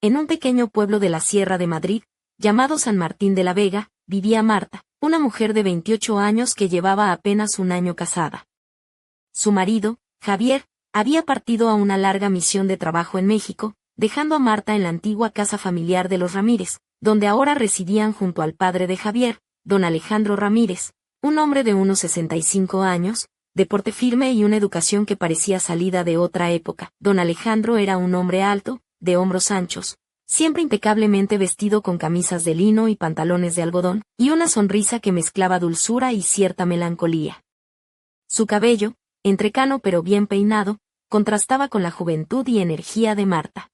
En un pequeño pueblo de la Sierra de Madrid, llamado San Martín de la Vega, vivía Marta, una mujer de 28 años que llevaba apenas un año casada. Su marido, Javier, había partido a una larga misión de trabajo en México, dejando a Marta en la antigua casa familiar de los Ramírez, donde ahora residían junto al padre de Javier, don Alejandro Ramírez, un hombre de unos 65 años, de porte firme y una educación que parecía salida de otra época. Don Alejandro era un hombre alto, de hombros anchos, siempre impecablemente vestido con camisas de lino y pantalones de algodón, y una sonrisa que mezclaba dulzura y cierta melancolía. Su cabello, entrecano pero bien peinado, contrastaba con la juventud y energía de Marta.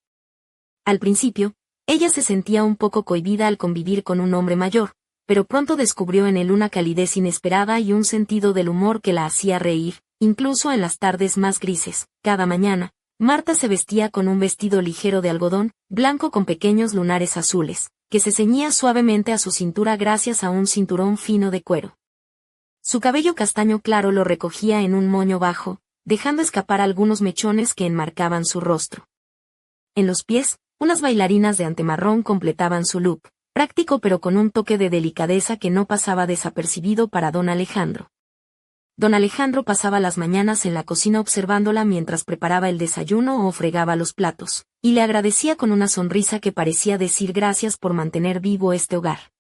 Al principio, ella se sentía un poco cohibida al convivir con un hombre mayor, pero pronto descubrió en él una calidez inesperada y un sentido del humor que la hacía reír, incluso en las tardes más grises. Cada mañana, Marta se vestía con un vestido ligero de algodón, blanco con pequeños lunares azules, que se ceñía suavemente a su cintura gracias a un cinturón fino de cuero. Su cabello castaño claro lo recogía en un moño bajo, dejando escapar algunos mechones que enmarcaban su rostro. En los pies, unas bailarinas de antemarrón completaban su look, práctico pero con un toque de delicadeza que no pasaba desapercibido para don Alejandro. Don Alejandro pasaba las mañanas en la cocina observándola mientras preparaba el desayuno o fregaba los platos, y le agradecía con una sonrisa que parecía decir gracias por mantener vivo este hogar.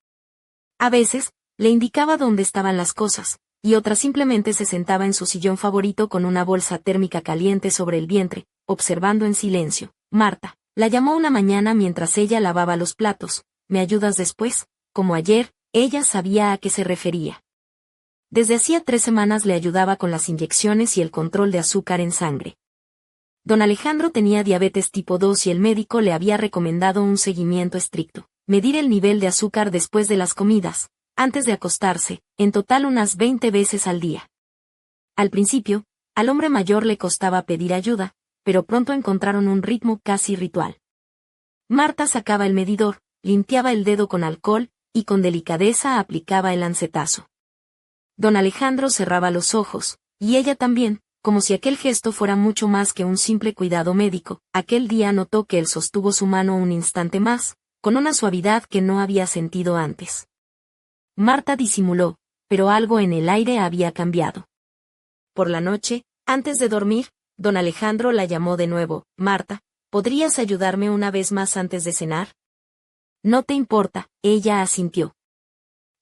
A veces, le indicaba dónde estaban las cosas, y otras simplemente se sentaba en su sillón favorito con una bolsa térmica caliente sobre el vientre, observando en silencio. Marta la llamó una mañana mientras ella lavaba los platos. ¿Me ayudas después? Como ayer, ella sabía a qué se refería. Desde hacía 3 semanas le ayudaba con las inyecciones y el control de azúcar en sangre. Don Alejandro tenía diabetes tipo 2 y el médico le había recomendado un seguimiento estricto. Medir el nivel de azúcar después de las comidas, antes de acostarse, en total unas 20 veces al día. Al principio, al hombre mayor le costaba pedir ayuda, pero pronto encontraron un ritmo casi ritual. Marta sacaba el medidor, limpiaba el dedo con alcohol, y con delicadeza aplicaba el lancetazo. Don Alejandro cerraba los ojos, y ella también, como si aquel gesto fuera mucho más que un simple cuidado médico. Aquel día notó que él sostuvo su mano un instante más, con una suavidad que no había sentido antes. Marta disimuló, pero algo en el aire había cambiado. Por la noche, antes de dormir, don Alejandro la llamó de nuevo. Marta, ¿podrías ayudarme una vez más antes de cenar? No te importa, ella asintió.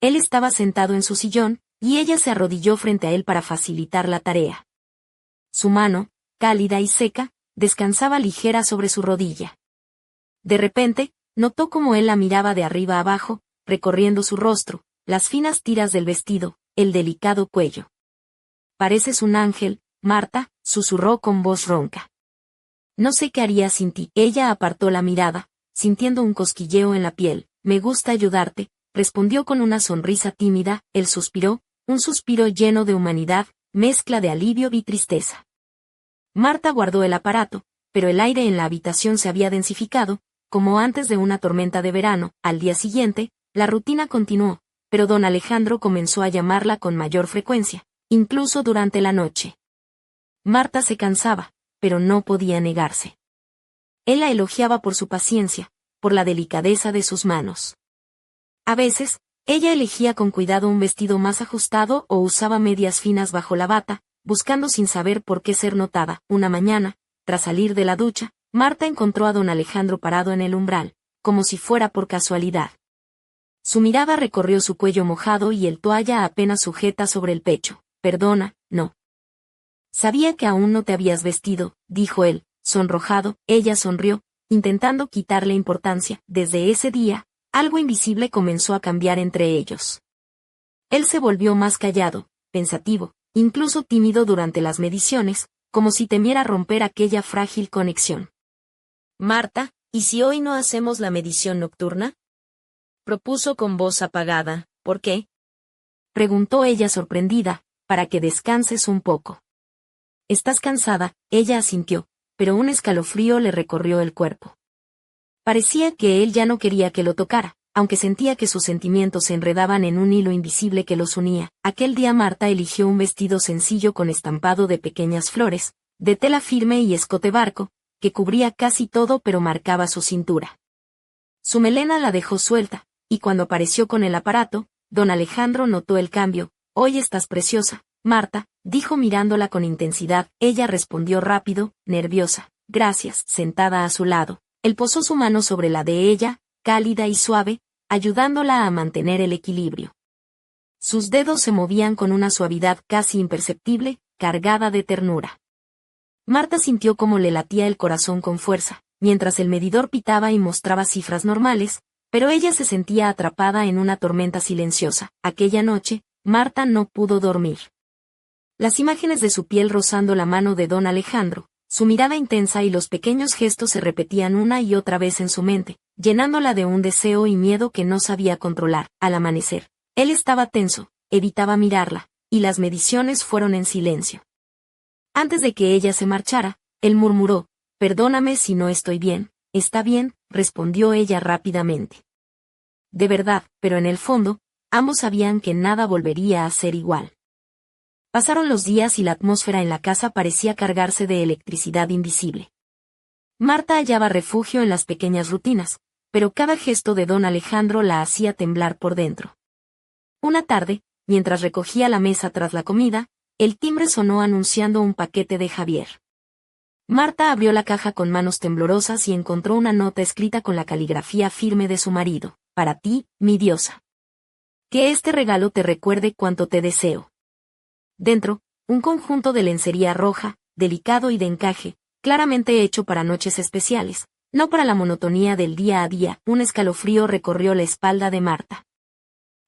Él estaba sentado en su sillón, y ella se arrodilló frente a él para facilitar la tarea. Su mano, cálida y seca, descansaba ligera sobre su rodilla. De repente, notó cómo él la miraba de arriba a abajo, recorriendo su rostro, las finas tiras del vestido, el delicado cuello. Pareces un ángel, Marta, susurró con voz ronca. No sé qué haría sin ti. Ella apartó la mirada, sintiendo un cosquilleo en la piel. Me gusta ayudarte, respondió con una sonrisa tímida. Él suspiró, un suspiro lleno de humanidad, mezcla de alivio y tristeza. Marta guardó el aparato, pero el aire en la habitación se había densificado, como antes de una tormenta de verano. Al día siguiente, la rutina continuó, pero don Alejandro comenzó a llamarla con mayor frecuencia, incluso durante la noche. Marta se cansaba, pero no podía negarse. Él la elogiaba por su paciencia, por la delicadeza de sus manos. A veces, ella elegía con cuidado un vestido más ajustado o usaba medias finas bajo la bata, buscando sin saber por qué ser notada. Una mañana, tras salir de la ducha, Marta encontró a don Alejandro parado en el umbral, como si fuera por casualidad. Su mirada recorrió su cuello mojado y el toalla apenas sujeta sobre el pecho. Perdona, no. Sabía que aún no te habías vestido, dijo él, sonrojado. Ella sonrió, intentando quitarle importancia. Desde ese día, algo invisible comenzó a cambiar entre ellos. Él se volvió más callado, pensativo, incluso tímido durante las mediciones, como si temiera romper aquella frágil conexión. Marta, ¿y si hoy no hacemos la medición nocturna? Propuso con voz apagada. ¿Por qué? Preguntó ella sorprendida. Para que descanses un poco. ¿Estás cansada? Ella asintió, pero un escalofrío le recorrió el cuerpo. Parecía que él ya no quería que lo tocara, aunque sentía que sus sentimientos se enredaban en un hilo invisible que los unía. Aquel día Marta eligió un vestido sencillo con estampado de pequeñas flores, de tela firme y escote barco, que cubría casi todo pero marcaba su cintura. Su melena la dejó suelta, y cuando apareció con el aparato, don Alejandro notó el cambio. «Hoy estás preciosa, Marta», dijo mirándola con intensidad. Ella respondió rápido, nerviosa. «Gracias». Sentada a su lado, él posó su mano sobre la de ella, cálida y suave, ayudándola a mantener el equilibrio. Sus dedos se movían con una suavidad casi imperceptible, cargada de ternura. Marta sintió cómo le latía el corazón con fuerza, mientras el medidor pitaba y mostraba cifras normales, pero ella se sentía atrapada en una tormenta silenciosa. Aquella noche, Marta no pudo dormir. Las imágenes de su piel rozando la mano de don Alejandro, su mirada intensa y los pequeños gestos se repetían una y otra vez en su mente, llenándola de un deseo y miedo que no sabía controlar. Al amanecer, él estaba tenso, evitaba mirarla, y las mediciones fueron en silencio. Antes de que ella se marchara, él murmuró: «Perdóname si no estoy bien». «Está bien», respondió ella rápidamente. De verdad, pero en el fondo, ambos sabían que nada volvería a ser igual. Pasaron los días y la atmósfera en la casa parecía cargarse de electricidad invisible. Marta hallaba refugio en las pequeñas rutinas, pero cada gesto de don Alejandro la hacía temblar por dentro. Una tarde, mientras recogía la mesa tras la comida, el timbre sonó anunciando un paquete de Javier. Marta abrió la caja con manos temblorosas y encontró una nota escrita con la caligrafía firme de su marido: «Para ti, mi diosa. Que este regalo te recuerde cuánto te deseo». Dentro, un conjunto de lencería roja, delicado y de encaje, claramente hecho para noches especiales, no para la monotonía del día a día. Un escalofrío recorrió la espalda de Marta.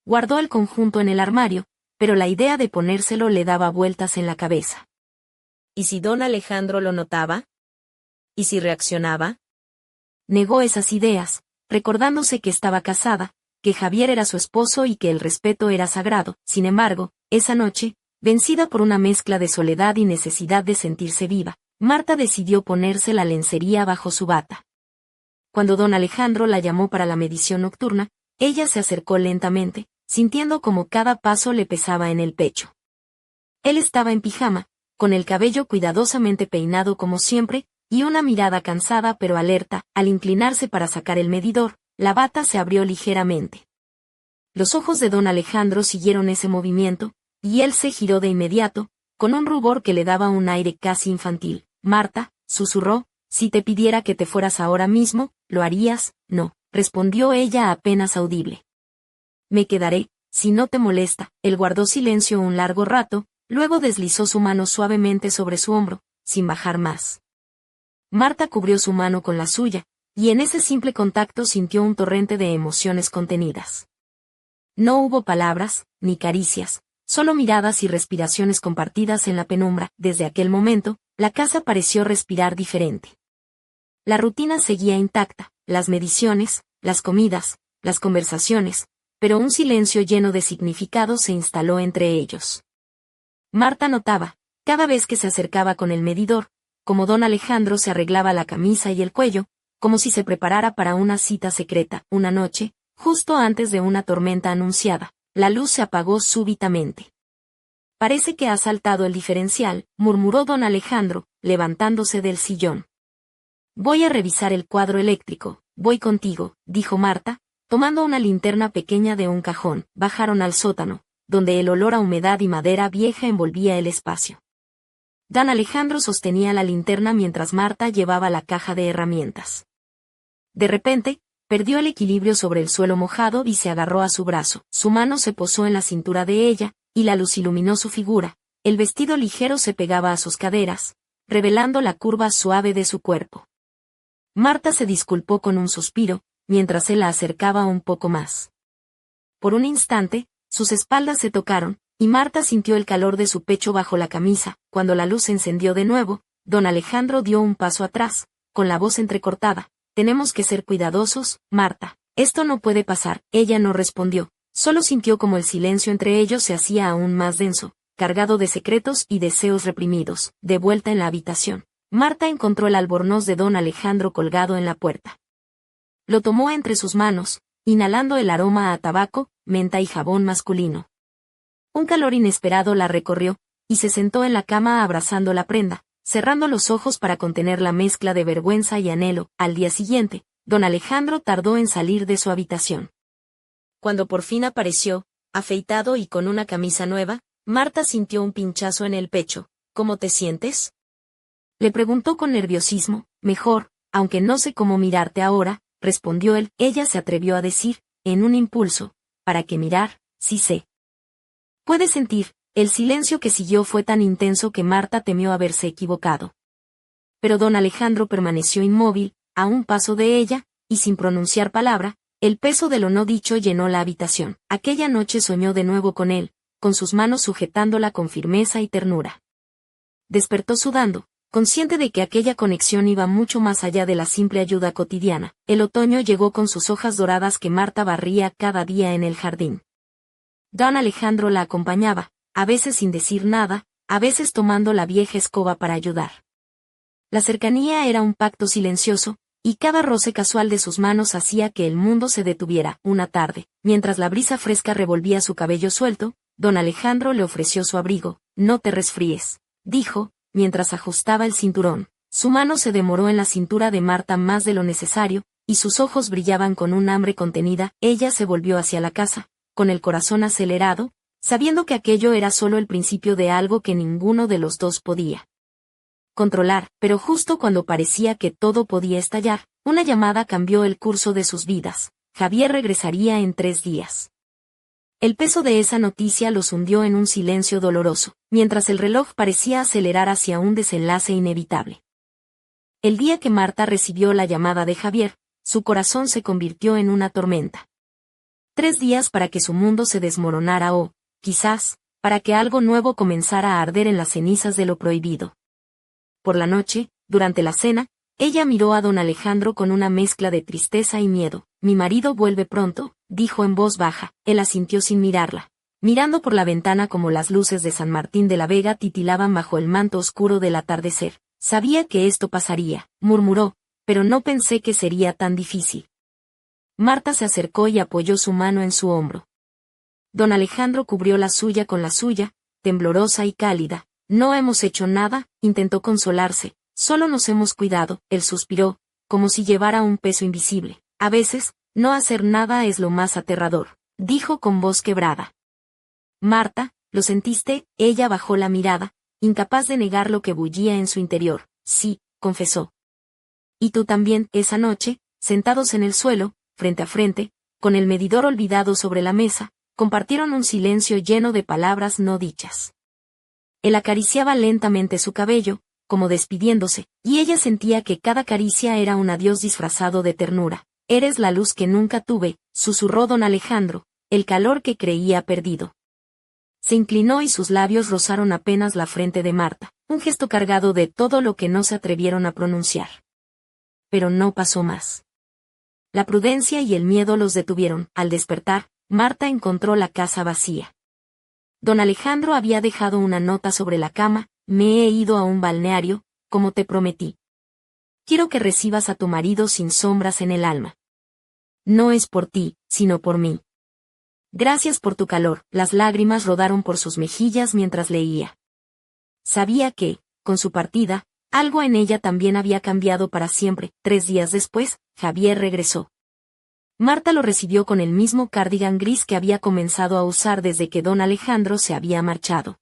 Guardó el conjunto en el armario, pero la idea de ponérselo le daba vueltas en la cabeza. ¿Y si don Alejandro lo notaba? ¿Y si reaccionaba? Negó esas ideas, recordándose que estaba casada, que Javier era su esposo y que el respeto era sagrado. Sin embargo, esa noche, vencida por una mezcla de soledad y necesidad de sentirse viva, Marta decidió ponerse la lencería bajo su bata. Cuando don Alejandro la llamó para la medición nocturna, ella se acercó lentamente, sintiendo como cada paso le pesaba en el pecho. Él estaba en pijama, con el cabello cuidadosamente peinado como siempre, y una mirada cansada pero alerta. Al inclinarse para sacar el medidor, la bata se abrió ligeramente. Los ojos de don Alejandro siguieron ese movimiento, y él se giró de inmediato, con un rubor que le daba un aire casi infantil. «Marta», susurró, «si te pidiera que te fueras ahora mismo, ¿lo harías?». «No», respondió ella apenas audible. «Me quedaré, si no te molesta». Él guardó silencio un largo rato, luego deslizó su mano suavemente sobre su hombro, sin bajar más. Marta cubrió su mano con la suya, y en ese simple contacto sintió un torrente de emociones contenidas. No hubo palabras, ni caricias, solo miradas y respiraciones compartidas en la penumbra. Desde aquel momento, la casa pareció respirar diferente. La rutina seguía intacta, las mediciones, las comidas, las conversaciones, pero un silencio lleno de significado se instaló entre ellos. Marta notaba, cada vez que se acercaba con el medidor, como don Alejandro se arreglaba la camisa y el cuello, como si se preparara para una cita secreta. Una noche, justo antes de una tormenta anunciada, la luz se apagó súbitamente. «Parece que ha saltado el diferencial», murmuró don Alejandro, levantándose del sillón. «Voy a revisar el cuadro eléctrico». «Voy contigo», dijo Marta, tomando una linterna pequeña de un cajón. Bajaron al sótano, donde el olor a humedad y madera vieja envolvía el espacio. Don Alejandro sostenía la linterna mientras Marta llevaba la caja de herramientas. De repente, perdió el equilibrio sobre el suelo mojado y se agarró a su brazo. Su mano se posó en la cintura de ella, y la luz iluminó su figura. El vestido ligero se pegaba a sus caderas, revelando la curva suave de su cuerpo. Marta se disculpó con un suspiro, mientras él la acercaba un poco más. Por un instante, sus espaldas se tocaron, y Marta sintió el calor de su pecho bajo la camisa. Cuando la luz se encendió de nuevo, don Alejandro dio un paso atrás, con la voz entrecortada. «Tenemos que ser cuidadosos, Marta. Esto no puede pasar». Ella no respondió, solo sintió como el silencio entre ellos se hacía aún más denso, cargado de secretos y deseos reprimidos. De vuelta en la habitación, Marta encontró el albornoz de don Alejandro colgado en la puerta. Lo tomó entre sus manos, inhalando el aroma a tabaco, menta y jabón masculino. Un calor inesperado la recorrió, y se sentó en la cama abrazando la prenda, cerrando los ojos para contener la mezcla de vergüenza y anhelo. Al día siguiente, don Alejandro tardó en salir de su habitación. Cuando por fin apareció, afeitado y con una camisa nueva, Marta sintió un pinchazo en el pecho. ¿Cómo te sientes?, le preguntó con nerviosismo. Mejor, aunque no sé cómo mirarte ahora, respondió él. Ella se atrevió a decir, en un impulso, ¿para qué mirar? Sí sé. Puedes sentir. El silencio que siguió fue tan intenso que Marta temió haberse equivocado. Pero don Alejandro permaneció inmóvil, a un paso de ella, y sin pronunciar palabra. El peso de lo no dicho llenó la habitación. Aquella noche soñó de nuevo con él, con sus manos sujetándola con firmeza y ternura. Despertó sudando, consciente de que aquella conexión iba mucho más allá de la simple ayuda cotidiana. El otoño llegó con sus hojas doradas que Marta barría cada día en el jardín. Don Alejandro la acompañaba, a veces sin decir nada, a veces tomando la vieja escoba para ayudar. La cercanía era un pacto silencioso, y cada roce casual de sus manos hacía que el mundo se detuviera. Una tarde, mientras la brisa fresca revolvía su cabello suelto, don Alejandro le ofreció su abrigo. No te resfríes, dijo, mientras ajustaba el cinturón. Su mano se demoró en la cintura de Marta más de lo necesario, y sus ojos brillaban con un hambre contenida. Ella se volvió hacia la casa, con el corazón acelerado, sabiendo que aquello era solo el principio de algo que ninguno de los dos podía controlar. Pero justo cuando parecía que todo podía estallar, una llamada cambió el curso de sus vidas. Javier regresaría en 3 días. El peso de esa noticia los hundió en un silencio doloroso, mientras el reloj parecía acelerar hacia un desenlace inevitable. El día que Marta recibió la llamada de Javier, su corazón se convirtió en una tormenta. 3 días para que su mundo se desmoronara o, quizás, para que algo nuevo comenzara a arder en las cenizas de lo prohibido. Por la noche, durante la cena, ella miró a don Alejandro con una mezcla de tristeza y miedo. Mi marido vuelve pronto, dijo en voz baja. Él asintió sin mirarla, mirando por la ventana como las luces de San Martín de la Vega titilaban bajo el manto oscuro del atardecer. Sabía que esto pasaría, murmuró, pero no pensé que sería tan difícil. Marta se acercó y apoyó su mano en su hombro. Don Alejandro cubrió la suya con la suya, temblorosa y cálida. No hemos hecho nada, intentó consolarse, solo nos hemos cuidado. Él suspiró, como si llevara un peso invisible. A veces, no hacer nada es lo más aterrador, dijo con voz quebrada. Marta, ¿lo sentiste? Ella bajó la mirada, incapaz de negar lo que bullía en su interior. Sí, confesó. Y tú también. Esa noche, sentados en el suelo, frente a frente, con el medidor olvidado sobre la mesa, compartieron un silencio lleno de palabras no dichas. Él acariciaba lentamente su cabello, como despidiéndose, y ella sentía que cada caricia era un adiós disfrazado de ternura. Eres la luz que nunca tuve, susurró don Alejandro, el calor que creía perdido. Se inclinó y sus labios rozaron apenas la frente de Marta, un gesto cargado de todo lo que no se atrevieron a pronunciar. Pero no pasó más. La prudencia y el miedo los detuvieron. Al despertar, Marta encontró la casa vacía. Don Alejandro había dejado una nota sobre la cama. Me he ido a un balneario, como te prometí. Quiero que recibas a tu marido sin sombras en el alma. No es por ti, sino por mí. Gracias por tu calor. Las lágrimas rodaron por sus mejillas mientras leía. Sabía que, con su partida, algo en ella también había cambiado para siempre. 3 días después, Javier regresó. Marta lo recibió con el mismo cardigan gris que había comenzado a usar desde que don Alejandro se había marchado.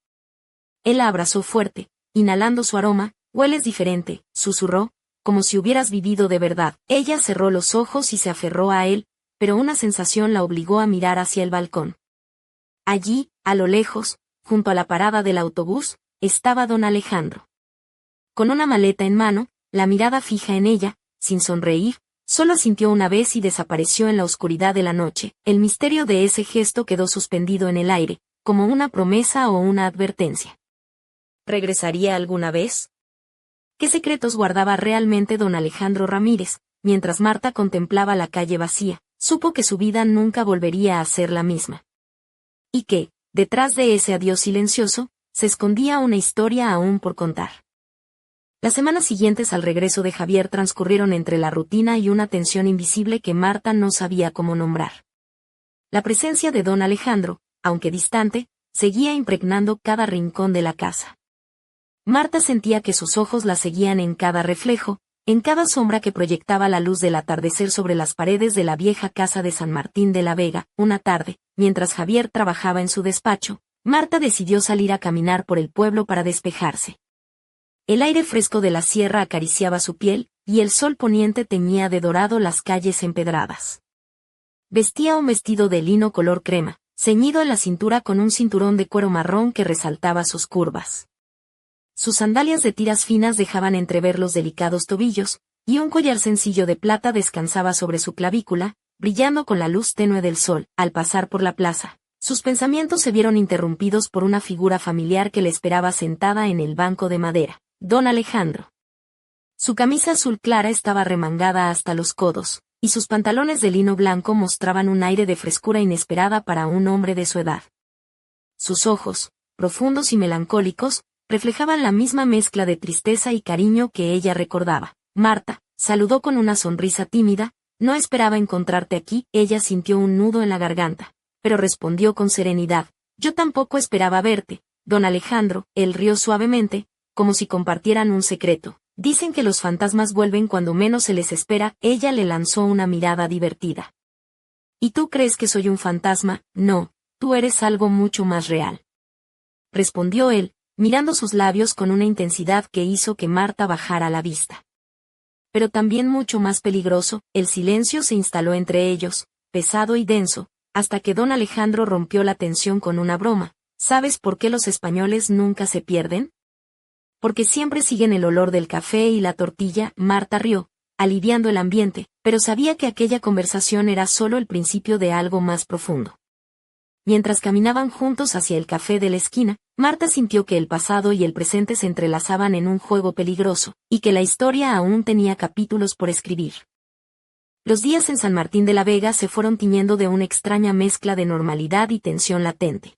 Él la abrazó fuerte, inhalando su aroma. Hueles diferente, susurró, como si hubieras vivido de verdad. Ella cerró los ojos y se aferró a él, pero una sensación la obligó a mirar hacia el balcón. Allí, a lo lejos, junto a la parada del autobús, estaba don Alejandro. Con una maleta en mano, la mirada fija en ella, sin sonreír, solo asintió una vez y desapareció en la oscuridad de la noche. El misterio de ese gesto quedó suspendido en el aire, como una promesa o una advertencia. ¿Regresaría alguna vez? ¿Qué secretos guardaba realmente don Alejandro Ramírez? Mientras Marta contemplaba la calle vacía, supo que su vida nunca volvería a ser la misma. Y que, detrás de ese adiós silencioso, se escondía una historia aún por contar. Las semanas siguientes al regreso de Javier transcurrieron entre la rutina y una tensión invisible que Marta no sabía cómo nombrar. La presencia de don Alejandro, aunque distante, seguía impregnando cada rincón de la casa. Marta sentía que sus ojos la seguían en cada reflejo, en cada sombra que proyectaba la luz del atardecer sobre las paredes de la vieja casa de San Martín de la Vega. Una tarde, mientras Javier trabajaba en su despacho, Marta decidió salir a caminar por el pueblo para despejarse. El aire fresco de la sierra acariciaba su piel, y el sol poniente teñía de dorado las calles empedradas. Vestía un vestido de lino color crema, ceñido a la cintura con un cinturón de cuero marrón que resaltaba sus curvas. Sus sandalias de tiras finas dejaban entrever los delicados tobillos, y un collar sencillo de plata descansaba sobre su clavícula, brillando con la luz tenue del sol. Al pasar por la plaza, sus pensamientos se vieron interrumpidos por una figura familiar que le esperaba sentada en el banco de madera, don Alejandro. Su camisa azul clara estaba remangada hasta los codos, y sus pantalones de lino blanco mostraban un aire de frescura inesperada para un hombre de su edad. Sus ojos, profundos y melancólicos, reflejaban la misma mezcla de tristeza y cariño que ella recordaba. Marta, saludó con una sonrisa tímida. No esperaba encontrarte aquí. Ella sintió un nudo en la garganta, pero respondió con serenidad. Yo tampoco esperaba verte, don Alejandro. Él rió suavemente, como si compartieran un secreto. Dicen que los fantasmas vuelven cuando menos se les espera. Ella le lanzó una mirada divertida. ¿Y tú crees que soy un fantasma? No, tú eres algo mucho más real. Respondió él, mirando sus labios con una intensidad que hizo que Marta bajara la vista. Pero también mucho más peligroso. El silencio se instaló entre ellos, pesado y denso, hasta que don Alejandro rompió la tensión con una broma. ¿Sabes por qué los españoles nunca se pierden? Porque siempre siguen el olor del café y la tortilla. Marta rió, aliviando el ambiente, pero sabía que aquella conversación era solo el principio de algo más profundo. Mientras caminaban juntos hacia el café de la esquina, Marta sintió que el pasado y el presente se entrelazaban en un juego peligroso, y que la historia aún tenía capítulos por escribir. Los días en San Martín de la Vega se fueron tiñendo de una extraña mezcla de normalidad y tensión latente.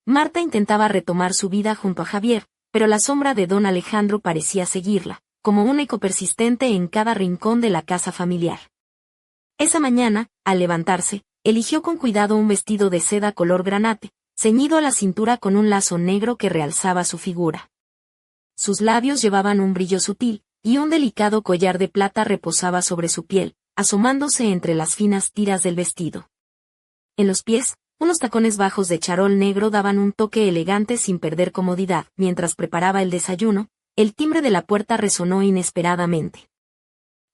Marta intentaba retomar su vida junto a Javier, pero la sombra de don Alejandro parecía seguirla, como un eco persistente en cada rincón de la casa familiar. Esa mañana, al levantarse, eligió con cuidado un vestido de seda color granate, ceñido a la cintura con un lazo negro que realzaba su figura. Sus labios llevaban un brillo sutil, y un delicado collar de plata reposaba sobre su piel, asomándose entre las finas tiras del vestido. En los pies, unos tacones bajos de charol negro daban un toque elegante sin perder comodidad. Mientras preparaba el desayuno, el timbre de la puerta resonó inesperadamente.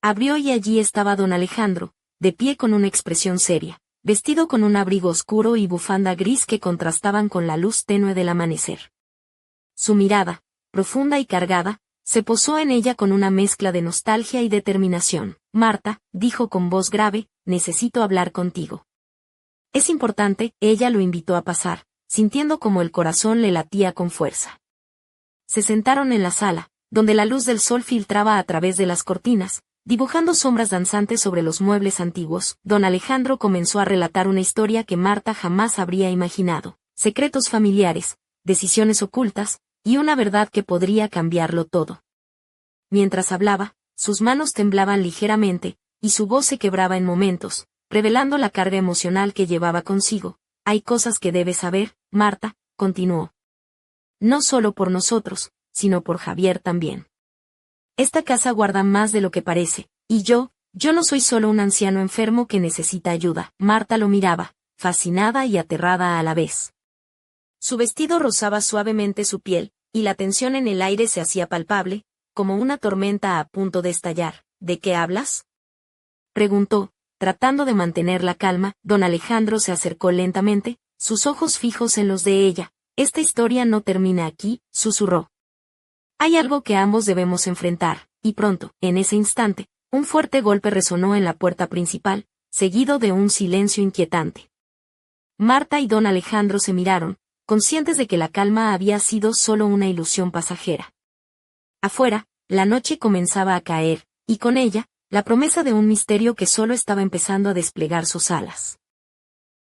Abrió y allí estaba don Alejandro, de pie con una expresión seria, vestido con un abrigo oscuro y bufanda gris que contrastaban con la luz tenue del amanecer. Su mirada, profunda y cargada, se posó en ella con una mezcla de nostalgia y determinación. Marta, dijo con voz grave, necesito hablar contigo. Es importante. Ella lo invitó a pasar, sintiendo como el corazón le latía con fuerza. Se sentaron en la sala, donde la luz del sol filtraba a través de las cortinas, dibujando sombras danzantes sobre los muebles antiguos. Don Alejandro comenzó a relatar una historia que Marta jamás habría imaginado. Secretos familiares, decisiones ocultas, y una verdad que podría cambiarlo todo. Mientras hablaba, sus manos temblaban ligeramente, y su voz se quebraba en momentos, revelando la carga emocional que llevaba consigo. Hay cosas que debes saber, Marta, continuó. No solo por nosotros, sino por Javier también. Esta casa guarda más de lo que parece, y yo no soy solo un anciano enfermo que necesita ayuda. Marta lo miraba, fascinada y aterrada a la vez. Su vestido rozaba suavemente su piel, y la tensión en el aire se hacía palpable, como una tormenta a punto de estallar. ¿De qué hablas?, preguntó, tratando de mantener la calma. Don Alejandro se acercó lentamente, sus ojos fijos en los de ella. Esta historia no termina aquí, susurró. Hay algo que ambos debemos enfrentar, y pronto. En ese instante, un fuerte golpe resonó en la puerta principal, seguido de un silencio inquietante. Marta y don Alejandro se miraron, conscientes de que la calma había sido solo una ilusión pasajera. Afuera, la noche comenzaba a caer, y con ella, la promesa de un misterio que solo estaba empezando a desplegar sus alas.